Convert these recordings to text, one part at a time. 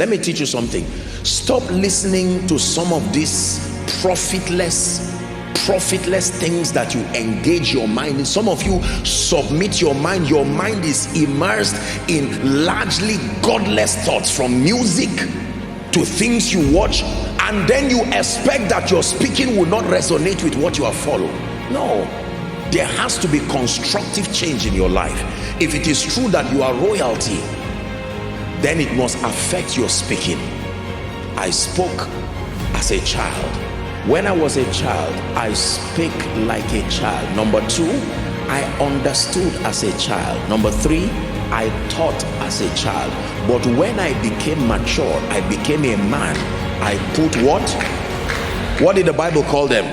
Let me teach you something. Stop listening to some of these profitless things that you engage your mind in. Some of you submit your mind. Your mind is immersed in largely godless thoughts, from music to things you watch, and then you expect that your speaking will not resonate with what you have followed. No, there has to be constructive change in your life. If it is true that you are royalty, then it must affect your speaking. I spoke as a child. When I was a child, I spake like a child. Number two, I understood as a child. Number three, I taught as a child. But when I became mature, I became a man, I put what? What did the Bible call them?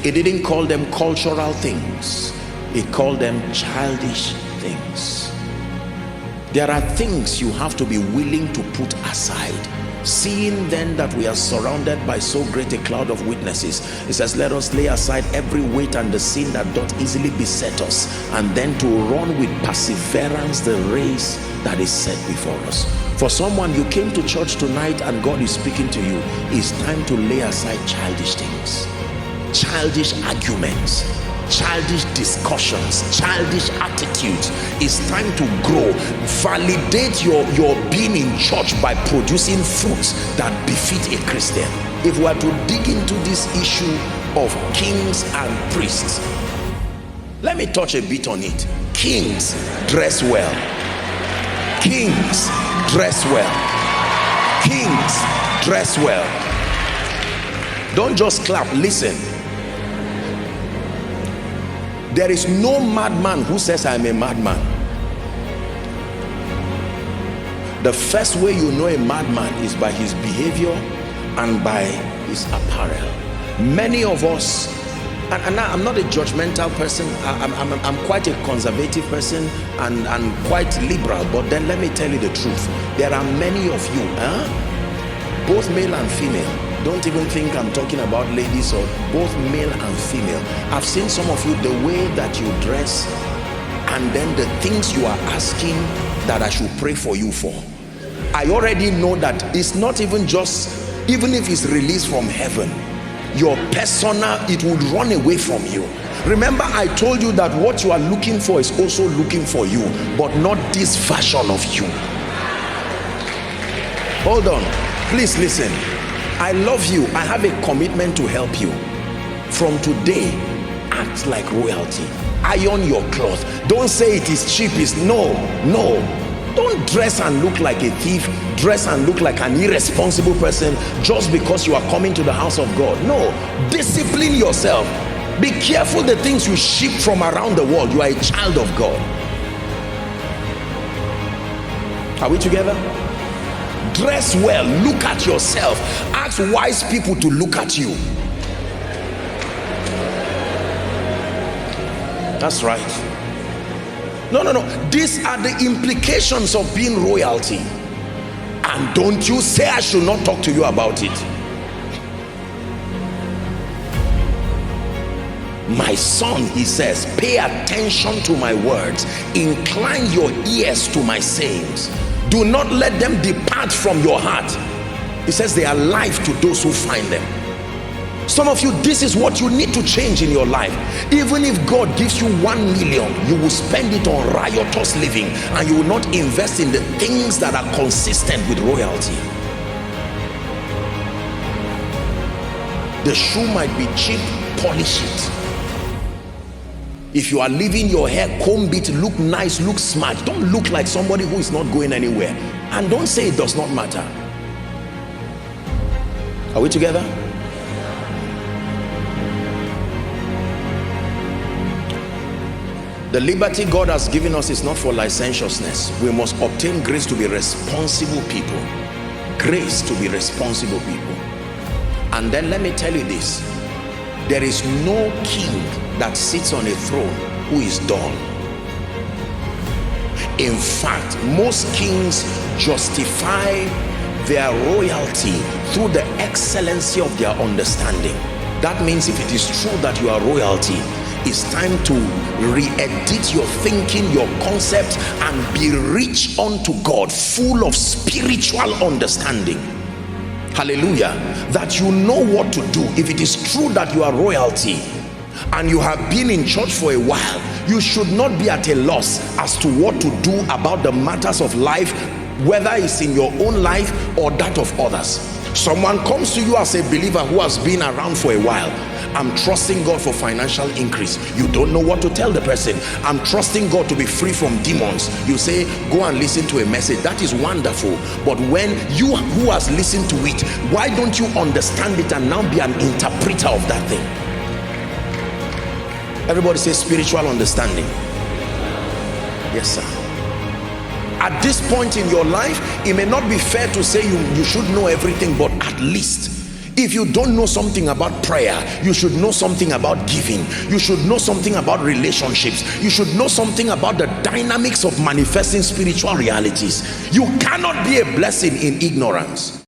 It didn't call them cultural things. It called them childish things. There are things you have to be willing to put aside. Seeing then that we are surrounded by so great a cloud of witnesses, it says, let us lay aside every weight and the sin that doth easily beset us, and then to run with perseverance the race that is set before us. For someone, you came to church tonight and God is speaking to you. It's time to lay aside childish things, childish arguments, childish discussions, childish attitudes. It's time to grow. Validate your being in church by producing fruits that befit a Christian. If we are to dig into this issue of kings and priests, let me touch a bit on it. Kings dress well. Kings dress well. Kings dress well. Don't just clap, listen. There is no madman who says I'm a madman. The first way you know a madman is by his behavior and by his apparel. Many of us, and I'm not a judgmental person, I'm quite a conservative person and quite liberal, but then let me tell you the truth. There are many of you, both male and female. Don't even think I'm talking about ladies, or both male and female. I've seen some of you, the way that you dress, and then the things you are asking that I should pray for you for. I already know that it's not even just, even if it's released from heaven, your persona, it would run away from you. Remember, I told you that what you are looking for is also looking for you, but not this version of you. Hold on, please listen. I love you. I have a commitment to help you. From today, act like royalty. Iron your cloth. Don't say it is cheap. It's no. Don't dress and look like a thief. Dress and look like an irresponsible person just because you are coming to the house of God. No. Discipline yourself. Be careful the things you ship from around the world. You are a child of God. Are we together? Dress well. Look at yourself. Ask wise people to look at you. That's right. No. These are the implications of being royalty. And don't you say I should not talk to you about it. My son, he says, pay attention to my words. Incline your ears to my sayings. Do not let them depart from your heart. He says they are life to those who find them. Some of you, this is what you need to change in your life. Even if God gives you 1 million, you will spend it on riotous living, and you will not invest in the things that are consistent with royalty. The shoe might be cheap, polish it. If you are leaving your hair, comb it, look nice, look smart. Don't look like somebody who is not going anywhere. And don't say it does not matter. Are we together? The liberty God has given us is not for licentiousness. We must obtain grace to be responsible people. Grace to be responsible people. And then let me tell you this. There is no king that sits on a throne who is dull. In fact, most kings justify their royalty through the excellency of their understanding. That means if it is true that you are royalty, It's time to re-edit your thinking, your concept, and be rich unto God, full of spiritual understanding. Hallelujah. That you know what to do. If it is true that you are royalty and you have been in church for a while, you should not be at a loss as to what to do about the matters of life, whether it's in your own life or that of others. Someone comes to you as a believer who has been around for a while. I'm trusting God for financial increase. You don't know what to tell the person. I'm trusting God to be free from demons. You say, go and listen to a message. That is wonderful. But when you who has listened to it, why don't you understand it and now be an interpreter of that thing? Everybody say spiritual understanding. Yes, sir. At this point in your life, it may not be fair to say you should know everything, but at least if you don't know something about prayer, you should know something about giving. You should know something about relationships. You should know something about the dynamics of manifesting spiritual realities. You cannot be a blessing in ignorance.